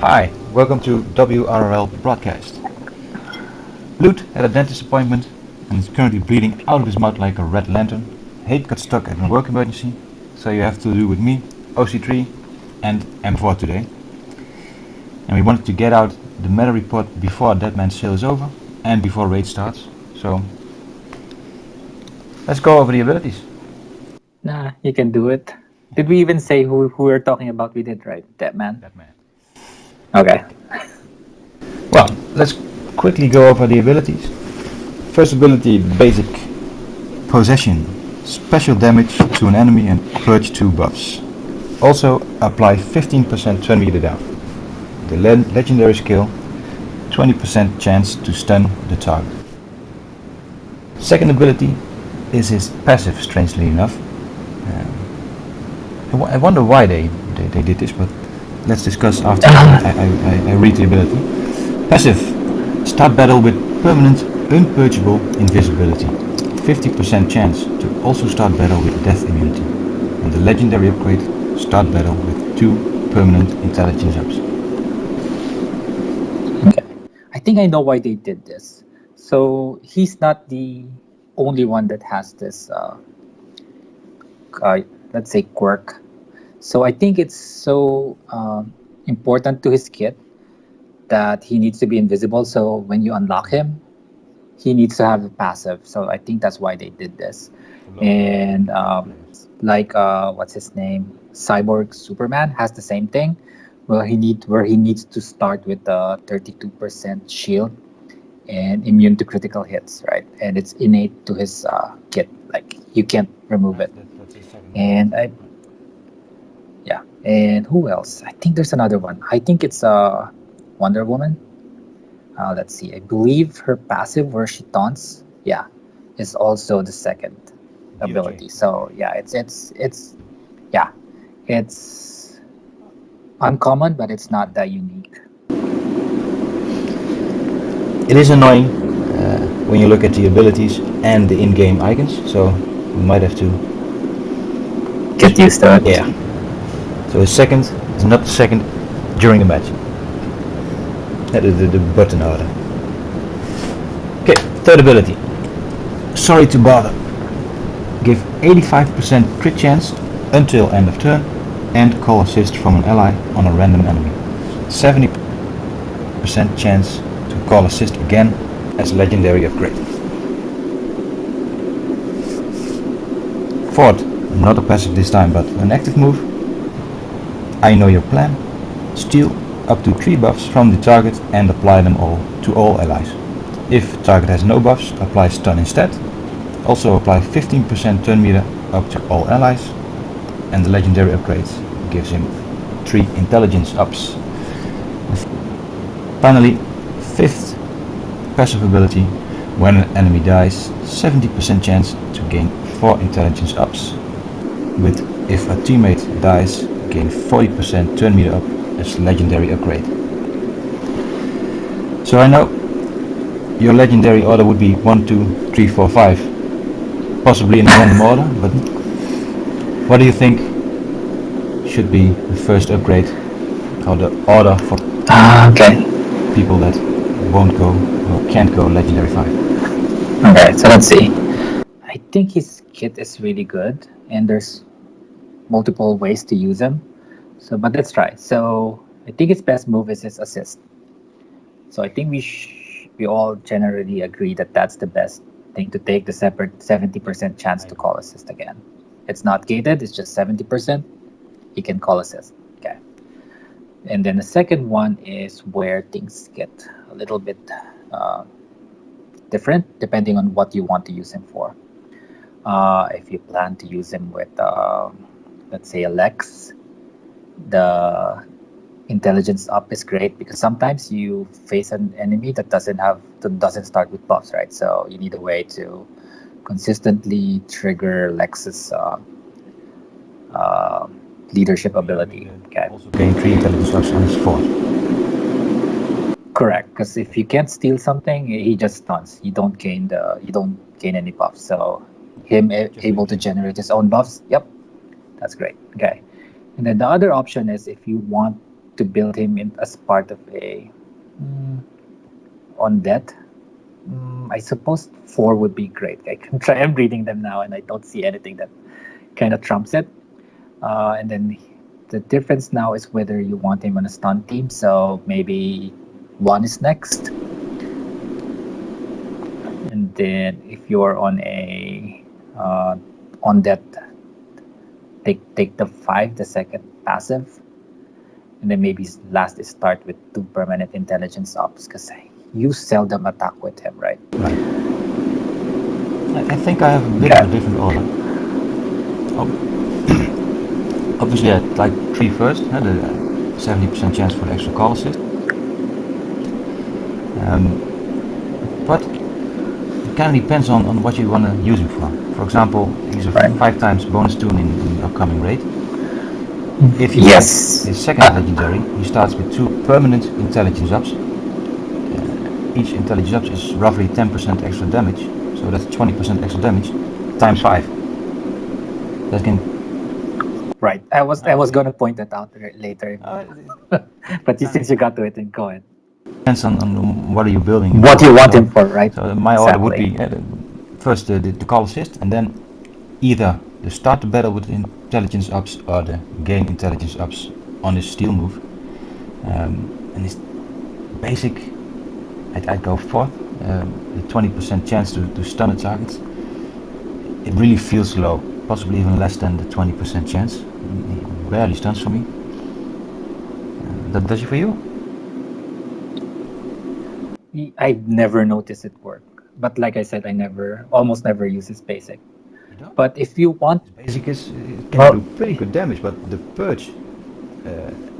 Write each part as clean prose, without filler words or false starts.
Hi, welcome to WROL broadcast. Lute had a dentist appointment and is currently bleeding out of his mouth like a red lantern. Hate got stuck at a work emergency, so you have to do with me, OC3 and M4 today. And we wanted to get out the meta report before Deadman's sale is over and before raid starts. So let's go over the abilities. Nah, you can do it. Did we even say who we're talking about? We did, right? Deadman. Deadman. Okay. Well, let's quickly go over the abilities. First ability, basic possession. Special damage to an enemy and purge 2 buffs. Also apply 15% turn meter down. The legendary skill, 20% chance to stun the target. Second ability is his passive, strangely enough. I wonder why they did this, but let's discuss after I read the ability. Passive, start battle with permanent unpurgeable invisibility. 50% chance to also start battle with death immunity. And the legendary upgrade, start battle with 2 permanent intelligence ups. Okay. I think I know why they did this. So he's not the only one that has this, uh, let's say, quirk. So I think it's so important to his kit that he needs to be invisible. So when you unlock him, he needs to have a passive. So I think that's why they did this. And like what's his name, Cyborg Superman has the same thing, where he needs to start with a 32% shield and immune to critical hits, right? And it's innate to his kit. Like you can't remove it. That's his second And I yeah. And who else? I think there's another one. I think it's Wonder Woman. Let's see. I believe her passive where she taunts, yeah, is also the second ability. So yeah, it's yeah, it's uncommon, but it's not that unique. It is annoying when you look at the abilities and the in-game icons, so you might have to Get used to it. yeah. So his second is not the second during the match. The button order. Okay, third ability. Sorry to bother. Give 85% crit chance until end of turn and call assist from an ally on a random enemy. 70% chance to call assist again as legendary upgrade. Fourth, not a passive this time but an active move. I know your plan. Steal up to 3 buffs from the target and apply them all to all allies. If target has no buffs, apply stun instead. Also apply 15% turn meter up to all allies. And the legendary upgrade gives him 3 intelligence ups. Finally, fifth passive ability, when an enemy dies, 70% chance to gain 4 intelligence ups. With if a teammate dies, gain 40% turn meter up as legendary upgrade. So I know your legendary order would be 1, 2, 3, 4, 5, possibly in random order, but what do you think should be the first upgrade or the order for Okay. people that won't go or can't go legendary 5? Okay. So let's see. I think his kit is really good, and there's multiple ways to use him. So, but let's try. So I think his best move is his assist. So I think we all generally agree that that's the best thing to take, the separate 70% chance to call assist again. It's not gated, it's just 70%. He can call assist. Okay. And then the second one is where things get a little bit uh, different depending on what you want to use him for. If you plan to use him with, let's say, a Lex, the intelligence up is great because sometimes you face an enemy that doesn't start with buffs, right? So you need a way to consistently trigger Lex's uh, leadership ability. Okay, Also gain 3 intelligence ups on his 4th. correct. Because if you can't steal something, he just stuns. You don't gain any buffs. So him able to generate his own buffs. Yep, that's great. Okay, and then the other option is if you want to build him as part of a on death. I suppose 4 would be great. I can try. I'm reading them now, and I don't see anything that kind of trumps it. And then the difference now is whether you want him on a stun team. So maybe 1 is next, and then if you're on a on that, take the 5, the second passive, and then maybe last is start with 2 permanent intelligence ops because you seldom attack with him, right? Right. I think I have a bit of a different order. Obviously, I'd like 3 first, the 70% chance for the extra call assist. But it kind of depends on what you want to use him for. For example, he's a 5 times bonus toon in the upcoming raid. If you get his second legendary, he starts with 2 permanent intelligence ups. Each intelligence up is roughly 10% extra damage, so that's 20% extra damage times 5. That can. Right. I was gonna point that out later, but since you got to it, then go ahead. Depends on what are you building. What you want him for, right? So my order would be first the call assist, and then either the start the battle with intelligence ups or the gain intelligence ups on his steal move. And his basic, I'd go 4th. The 20% chance to stun a target. It really feels low, possibly even less than the 20% chance. He barely stuns for me. That does it for you? I've never noticed it work, but like I said, I almost never use his basic. But if you want, his basic can do pretty good damage, but the purge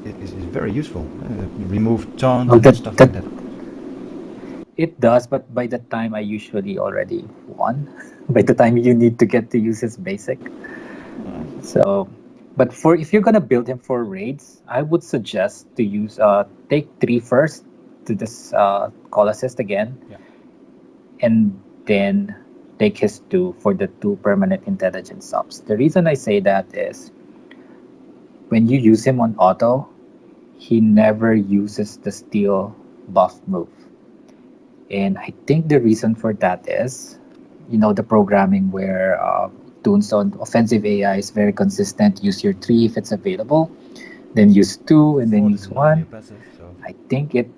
is very useful. Remove taunt and stuff like that. It does, but by the time I usually already won. By the time you need to get to use his basic. So, but if you're gonna build him for raids, I would suggest to use take 3 first to this call assist again, and then take his 2 for the 2 permanent intelligence subs. The reason I say that is when you use him on auto, he never uses the steal buff move. And I think the reason for that is, the programming where toons on offensive AI is very consistent. Use your 3 if it's available, then use 2, and then use 1. I think it.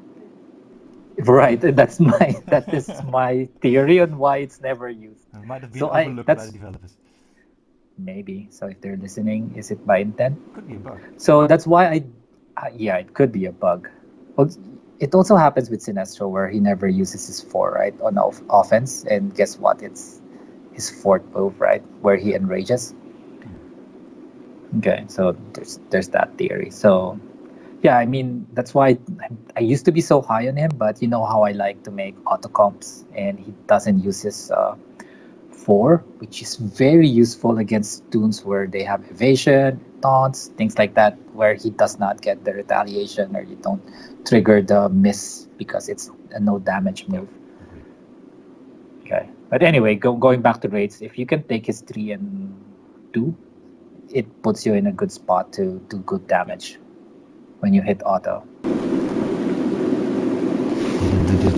Right, that is my theory on why it's never used. It might have been overlooked by the developers. Maybe. So if they're listening, is it by intent? Could be a bug. So that's why it could be a bug. It also happens with Sinestro where he never uses his 4, right, on offense, and guess what? It's his 4th move, right, where he enrages. Okay, so there's that theory. So yeah, I mean, that's why I used to be so high on him, but you know how I like to make auto comps, and he doesn't use his 4, which is very useful against toons where they have evasion, taunts, things like that, where he does not get the retaliation or you don't trigger the miss because it's a no damage move. Okay, but anyway, going back to raids, if you can take his 3 and 2, it puts you in a good spot to do good damage when you hit auto.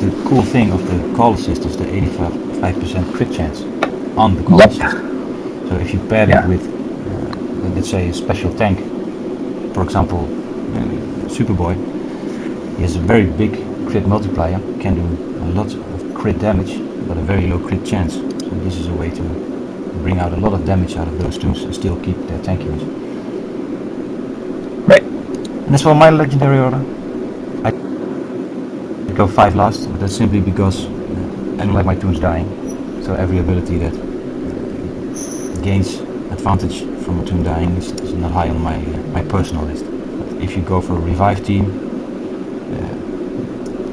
The cool thing of the call assist is the 85% crit chance on the call assist. So if you pair it with, let's say, a special tank, for example, Superboy, he has a very big crit multiplier, can do a lot of crit damage, but a very low crit chance. So this is a way to bring out a lot of damage out of those toons and still keep their tankiness. Right. And as for my legendary order, I go 5 last, but that's simply because I don't like my toons dying. So every ability that gains advantage from a toon dying is not high on my personal list. But if you go for a revive team,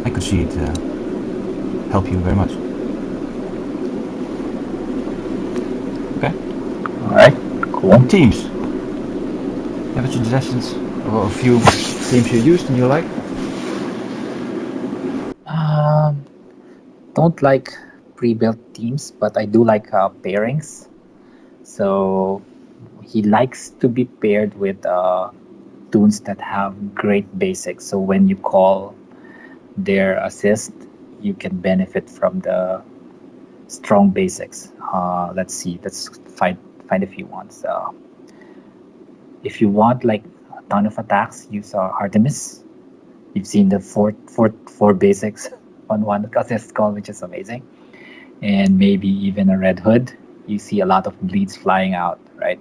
I could see it help you very much. Okay. All right. Cool. Teams. Have you suggestions or a few teams you used and you like? Don't like pre-built teams, but I do like pairings. So he likes to be paired with toons that have great basics. So when you call their assist, you can benefit from the strong basics. Let's see. Let's find a few ones. If you want like a ton of attacks, use Artemis. You've seen the four basics on one assist call, which is amazing. And maybe even a Red Hood. You see a lot of bleeds flying out, right?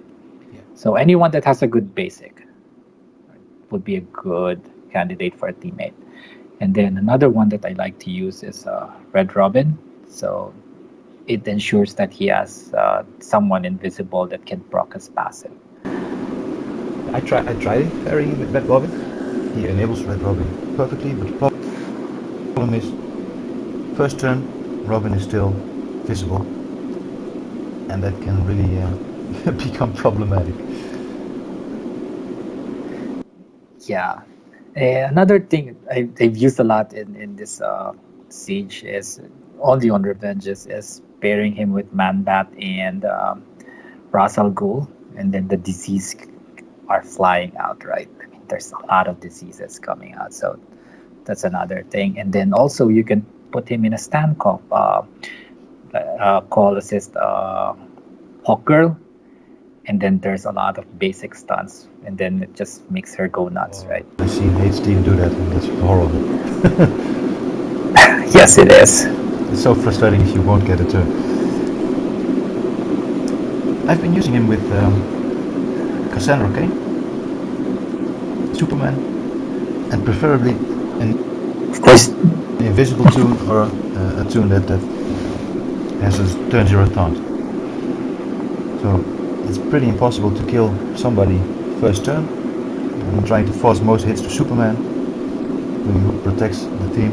Yeah. So anyone that has a good basic would be a good candidate for a teammate. And then another one that I like to use is Red Robin. So it ensures that he has someone invisible that can proc his passive. I tried pairing with Red Robin. He enables Red Robin perfectly, but the problem is, first turn, Robin is still visible, and that can really become problematic. Yeah. Another thing I've used a lot in this siege is only on Revenges is pairing him with Manbat and Ras Al Ghul, and then the disease are flying out, right? I mean, there's a lot of diseases coming out, so that's another thing. And then also you can put him in a stand call assist Hawk Girl, and then there's a lot of basic stunts, and then it just makes her go nuts, right? I've seen H-Team do that, and that's horrible. Yes, it is. It's so frustrating if you won't get a turn. I've been using him with Cassandra Kane, Superman, and preferably an Of course, invisible toon or a toon that has a turn 0 taunt. So it's pretty impossible to kill somebody first turn. I'm trying to force most hits to Superman, who protects the team,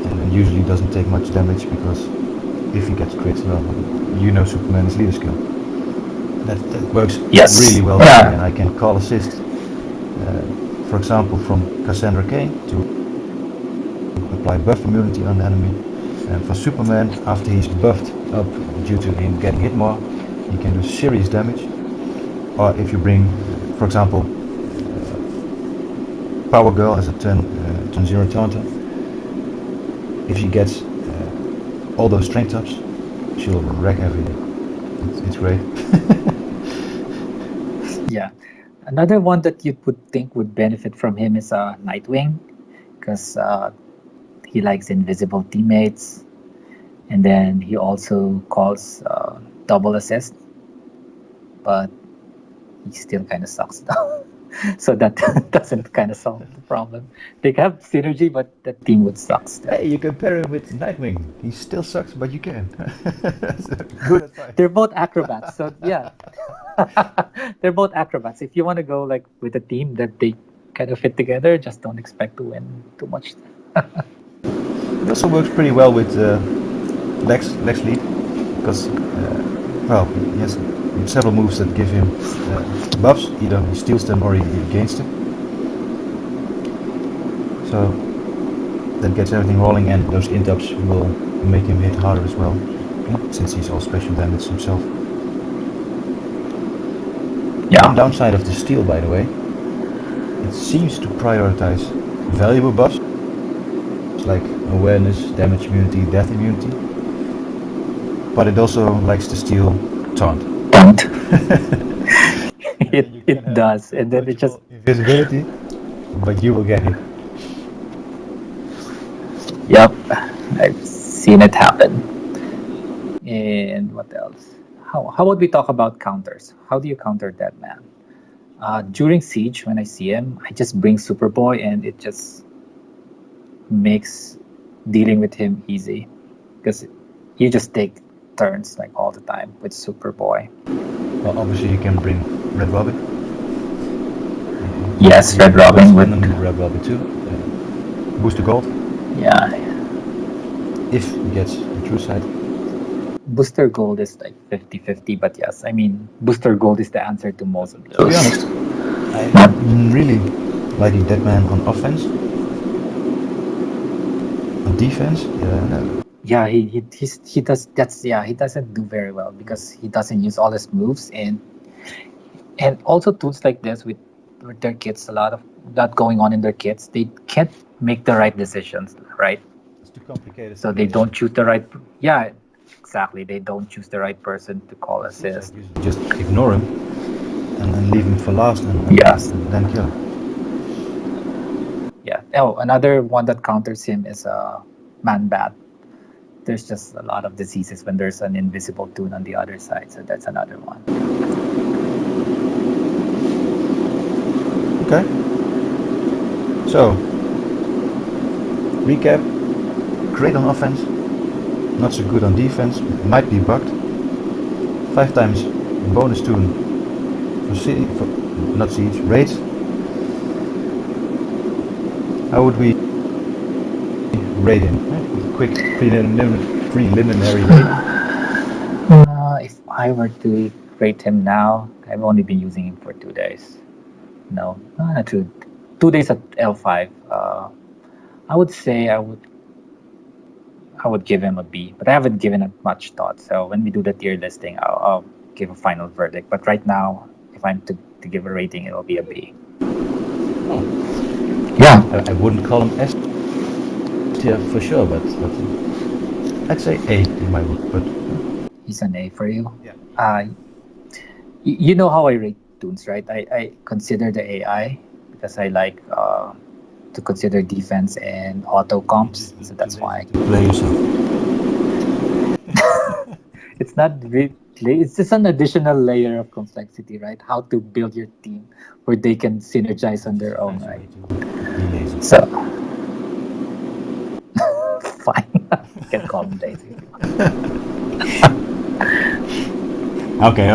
and usually doesn't take much damage because if he gets crits, well, you know Superman's leader skill. That works really well for me, and I can call assist, for example, from Cassandra Kane to apply buff immunity on the enemy. And for Superman, after he's buffed up due to him getting hit more, he can do serious damage. Or if you bring, for example, Power Girl as a turn 0 taunter, if she gets all those strength ups, she'll wreck everything. It's great. yeah. Another one that you would think would benefit from him is Nightwing, because he likes invisible teammates, and then he also calls double assist, but he still kind of sucks though. So that doesn't kind of solve the problem. They have synergy, but the team would suck still. Hey, you can pair him with Nightwing. He still sucks, but you can. Good advice. They're both acrobats, so yeah. They're both acrobats. If you want to go like with a team that they kind of fit together, just don't expect to win too much. It also works pretty well with Lex lead, because well, he has several moves that give him buffs. Either he steals them or he gains them. So that gets everything rolling, and those int-ups will make him hit harder as well, since he's all special damage himself. Yeah. One downside of the steal, by the way, it seems to prioritize valuable buffs like awareness, damage immunity, death immunity, but it also likes to steal taunt. It does, and then it just invisibility, but you will get hit. Yep, I've seen it happen. And what else? How about we talk about counters? How do you counter Deadman? During Siege, when I see him, I just bring Superboy, and it just makes dealing with him easy, because you just take turns like all the time with Superboy. Well, obviously you can bring Red Robin. Yes, Red Robin with Red Robin too. Boost the gold. Yeah. If he gets the true side. Booster Gold is like 50-50, but yes, I mean, Booster Gold is the answer to most of those. To be honest, I'm really liking Deadman on offense. On defense, no. Yeah, he does. He doesn't do very well because he doesn't use all his moves, and also tools like this with with their kids, a lot going on in their kids. They can't make the right decisions, right? It's too complicated. So they don't choose the right. Yeah, exactly. They don't choose the right person to call assist. You just ignore him and leave him for last, and Yes. then kill him. Yeah. Oh, another one that counters him is man bat. There's just a lot of diseases when there's an invisible toon on the other side, so that's another one. Okay. So, recap. Great on offense, not so good on defense, might be bugged. 5 times bonus toon for not siege, raids. How would we rate him? Quick preliminary rate. If I were to rate him now, I've only been using him for 2 days. No, not 2 days at L5. I would say I would give him a B, but I haven't given it much thought. So when we do the tier listing, I'll give a final verdict. But right now, if I'm to give a rating, it'll be a B. Oh. Yeah. I wouldn't call him S tier for sure, but I'd say A in my book. But he's an A for you. Yeah. You know how I rate toons, right? I consider the AI because I like to consider defense and auto comps, so that's why. Play yourself. It's not really. It's just an additional layer of complexity, right? How to build your team where they can synergize on their own, right? So, fine. You can call them lazy. Okay,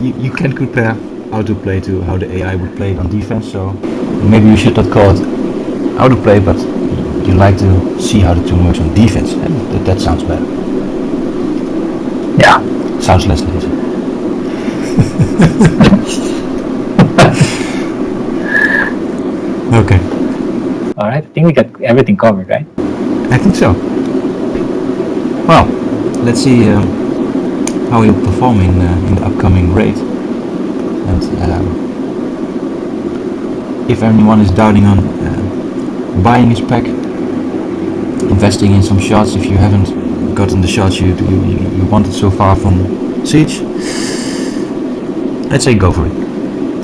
you can compare how to play to how the AI would play it on defense, so maybe you should not call it how to play, but you like to see how the tool works on defense. That sounds better. Yeah. Sounds less lazy. Okay. Alright, I think we got everything covered, right? I think so. Well, let's see how he'll perform in the upcoming raid. And if anyone is doubting on buying his pack, investing in some shots, if you haven't gotten the shots you wanted so far from Siege, I'd say go for it.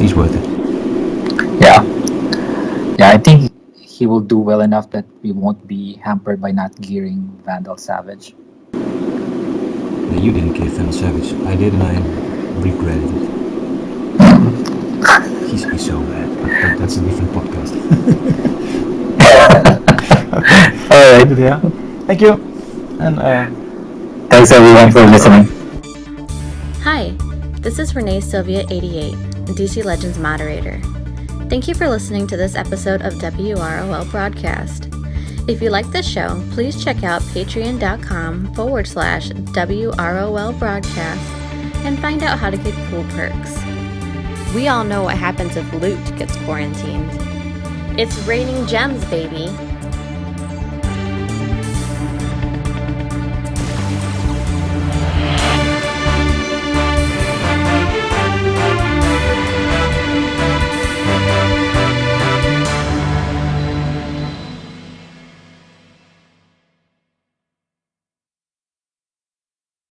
He's worth it. Yeah. Yeah, I think he will do well enough that we won't be hampered by not gearing Vandal Savage. No, you didn't give Vandal Savage. I did, and I regretted it. He's so bad, but that's a different podcast. Alright, yeah. Thank you. And thanks everyone for listening. Hi, this is Renee Sylvia 88, DC Legends moderator. Thank you for listening to this episode of WROL Broadcast. If you like this show, please check out patreon.com/WROL Broadcast and find out how to get cool perks. We all know what happens if loot gets quarantined. It's raining gems, baby.